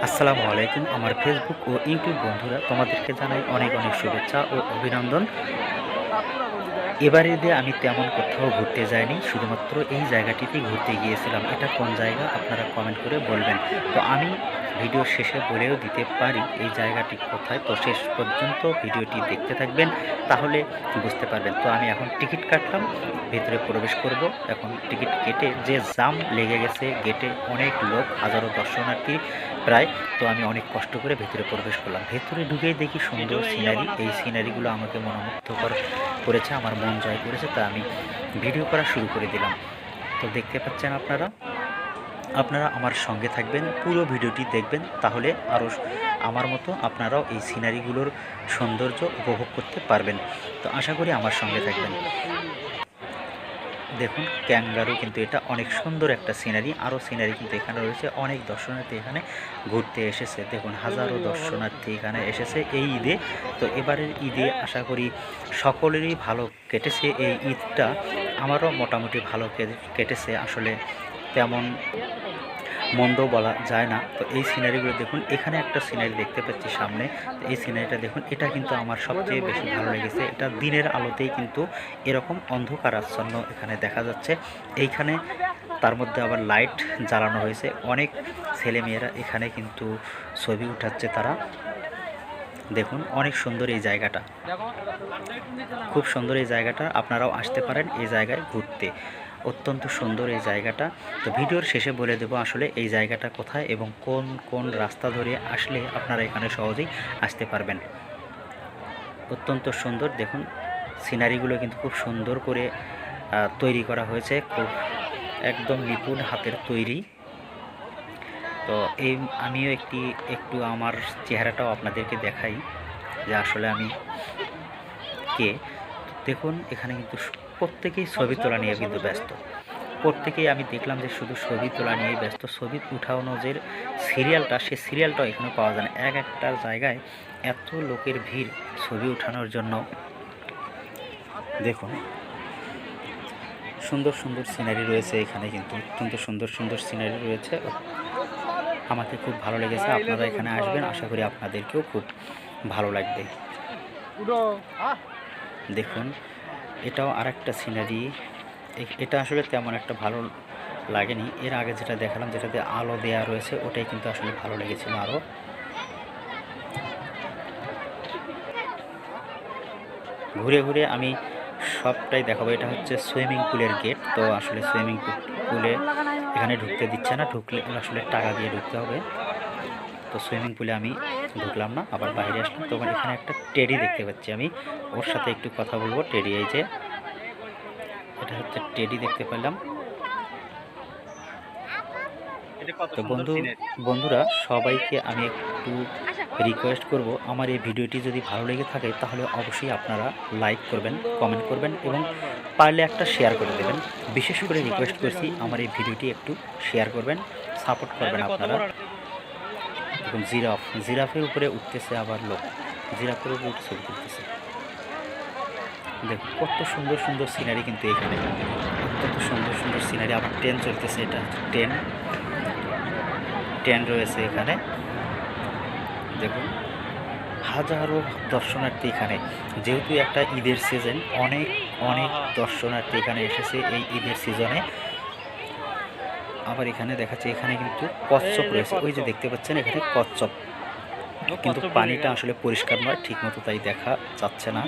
আসসালামু আলাইকুম। আমার ফেসবুক ও ইউটিউব বন্ধুরা তোমাদেরকে জানাই অনেক অনেক শুভেচ্ছা ও অভিনন্দন। এবার ঈদে আমি তেমন কোথাও ঘুরতে যাইনি, শুধুমাত্র এই জায়গাটিতেই ঘুরতে গিয়েছিলাম। এটা কোন জায়গা আপনারা কমেন্ট করে বলবেন। তো আমি ভিডিও শেষে বলেও দিতে পারি এই জায়গাটি কোথায়। তো শেষ পর্যন্ত ভিডিওটি দেখতে থাকবেন, তাহলে বুঝতে পারবেন। তো আমি এখন টিকিট কাটলাম, ভেতরে প্রবেশ করব। এখন টিকিট কেটে যে জাম লেগে গেছে গেটে, অনেক লোক, হাজারো দর্শনার্থী প্রায়। তো আমি অনেক কষ্ট করে ভেতরে প্রবেশ করলাম। ভেতরে ঢুকেই দেখি সুন্দর সিনারি। এই সিনারিগুলো আমাকে মনোমুগ্ধকর করেছে, আমার মন জয় করেছে। তা আমি ভিডিও করা শুরু করে দিলাম। তো দেখতে পাচ্ছেন আপনারা আপনারা আমার সঙ্গে থাকবেন, পুরো ভিডিওটি দেখবেন, তাহলে আরও আমার মতো আপনারাও এই সিনারিগুলোর সৌন্দর্য উপভোগ করতে পারবেন। তো আশা করি আমার সঙ্গে থাকবেন। দেখুন ক্যাঙ্গারু, কিন্তু এটা অনেক সুন্দর একটা সিনারি। আরও সিনারি কিন্তু এখানে রয়েছে। অনেক দর্শনার্থী এখানে ঘুরতে এসেছে। দেখুন হাজারো দর্শনার্থী এখানে এসেছে এই ঈদে। তো এবারের ঈদে আশা করি সকলেরই ভালো কেটেছে। এই ঈদটা আমারও মোটামুটি ভালো কেটেছে। আসলে তেমন মন্দ বলা যায় না। তো এই সিনারিগুলো দেখুন, এখানে একটা সিনারি দেখতে পাচ্ছি সামনে। তো এই সিনারিটা দেখুন, এটা কিন্তু আমার সবচেয়ে বেশি ভালো লেগেছে। এটা দিনের আলোতেই কিন্তু এরকম অন্ধকারাচ্ছন্ন এখানে দেখা যাচ্ছে। এইখানে তার মধ্যে আবার লাইট জ্বালানো হয়েছে। অনেক ছেলেমেয়েরা এখানে কিন্তু ছবি উঠাচ্ছে তারা। দেখুন অনেক সুন্দর এই জায়গাটা, খুব সুন্দর এই জায়গাটা। আপনারাও আসতে পারেন এই জায়গায় ঘুরতে, অত্যন্ত সুন্দর এই জায়গাটা। তো ভিডিওর শেষে বলে দেব আসলে এই জায়গাটা কোথায় এবং কোন কোন রাস্তা ধরে আসলে আপনারা এখানে সহজেই আসতে পারবেন। অত্যন্ত সুন্দর। দেখুন সিনারিগুলো কিন্তু খুব সুন্দর করে তৈরি করা হয়েছে, খুব একদম নিপুণ হাতের তৈরি। তো এই আমিও একটু আমার চেহারাটাও আপনাদেরকে দেখাই যে আসলে আমি কে। দেখুন এখানে কিন্তু প্রত্যেকেই ছবি তোলা নিয়ে কিন্তু ব্যস্ত। প্রত্যেকেই আমি দেখলাম যে শুধু ছবি তোলা নিয়েই ব্যস্ত। ছবি উঠানো যে সিরিয়ালটা, সে সিরিয়ালটাও এখানে পাওয়া যায় না। একটা জায়গায় এত লোকের ভিড় ছবি উঠানোর জন্য। দেখুন সুন্দর সুন্দর সিনারি রয়েছে এখানে, কিন্তু অত্যন্ত সুন্দর সুন্দর সিনারি রয়েছে। আমাকে খুব ভালো লেগেছে। আপনারা এখানে আসবেন, আশা করি আপনাদেরকেও খুব ভালো লাগবে। দেখুন এটাও আরেকটা সিনারি। এটা আসলে তেমন একটা ভালো লাগেনি। এর আগে যেটা দেখালাম, যেটাতে আলো দেয়া রয়েছে, ওটাই কিন্তু আসলে ভালো লেগেছিল আরও। ঘুরে ঘুরে আমি সবটাই দেখাবো। এটা হচ্ছে সুইমিং পুলের গেট। তো আসলে সুইমিং পুলে এখানে ঢুকতে দিচ্ছে না, ঢুকলে আসলে টাকা দিয়ে ঢুকতে হবে। তো সুইমিং পুলে আমি ঢুকলাম না, আবার বাইরে আসলাম। তখন এখানে একটা টেডি দেখতে পাচ্ছি, আমি ওর সাথে একটু কথা বলবো। টেডি, এই যে এটা হচ্ছে টেডি দেখতে পেলাম। তো বন্ধুরা সবাইকে আমি একটু রিকোয়েস্ট করব, আমার এই ভিডিওটি যদি ভালো লেগে থাকে তাহলে অবশ্যই আপনারা লাইক করবেন, কমেন্ট করবেন এবং পারলে একটা শেয়ার করে দেবেন। বিশেষ করে রিকোয়েস্ট করছি আমার এই ভিডিওটি একটু শেয়ার করবেন, সাপোর্ট করবেন আপনারা। এবং জিরাফের উপরে উঠতেছে আবার লোক, জিরাফের উপরে উঠে ছবি তুলতেছে। দেখুন কত সুন্দর সুন্দর সিনারি কিন্তু এখানে, অত্যন্ত সুন্দর সুন্দর সিনারি। আবার ট্রেন চলতেছে, এটা ট্রেন রয়েছে এখানে। দেখুন হাজারো দর্শনার্থী এখানে, যেহেতু একটা ঈদের সিজন, অনেক অনেক দর্শনার্থী এখানে এসেছে এই ঈদের সিজনে। আবার এখানে দেখাচ্ছে এখানে কিন্তু কচ্ছপ রয়েছে, ওই যে দেখতে পাচ্ছেন এখানে কচ্ছপ। কিন্তু পানিটা আসলে পরিষ্কার নয় ঠিক মতো, তাই দেখা যাচ্ছে না।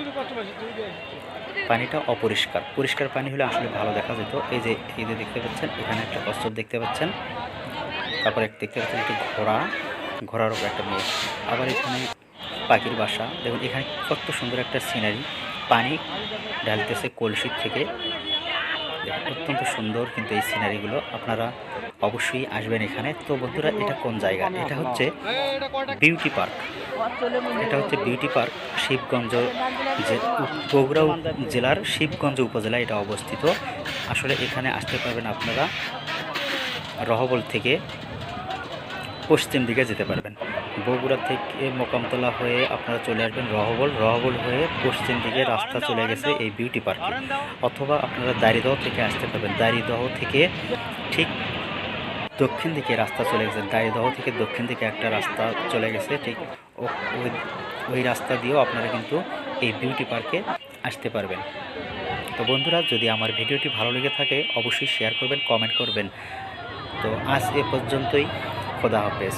পানিটা অপরিষ্কার, পরিষ্কার পানি হলে আসলে ভালো দেখা যেত। এই যে দেখতে পাচ্ছেন এখানে একটা কচ্ছপ দেখতে পাচ্ছেন। তারপরে দেখতে পাচ্ছেন একটি ঘোড়ার উপর একটা মেয়ে। আবার এখানে পাখির বাসা। দেখুন এখানে কত সুন্দর একটা সিনারি, পানি ঢালতেছে কলসির থেকে। অত্যন্ত সুন্দর কিন্তু এই সিনারিগুলো, আপনারা অবশ্যই আসবেন এখানে। তো বন্ধুরা এটা কোন জায়গা? এটা হচ্ছে বিউটি পার্ক। এটা হচ্ছে বিউটি পার্ক, শিবগঞ্জ, বগুড়া জেলার শিবগঞ্জ উপজেলায় এটা অবস্থিত। আসলে এখানে আসতে পারবেন আপনারা রহবল থেকে পশ্চিম দিকে যেতে পারবেন। বগুড়া থেকে মোকামতলা হয়ে আপনারা চলে আসবেন রহবল হয়ে পশ্চিম দিকে রাস্তা চলে গেছে এই বিউটি পার্কে। অথবা আপনারা দাড়িদহ থেকে আসতে পারবেন, দাড়িদহ থেকে ঠিক দক্ষিণ দিকে রাস্তা চলে গেছে, দায়দহ থেকে দক্ষিণ দিকে একটা রাস্তা চলে গেছে, ঠিক ওই ওই রাস্তা দিয়েও আপনারা কিন্তু এই বিউটি পার্কে আসতে পারবেন। তো বন্ধুরা, যদি আমার ভিডিওটি ভালো লেগে থাকে অবশ্যই শেয়ার করবেন, কমেন্ট করবেন। তো আজ এ পর্যন্তই, খোদা হাফেজ।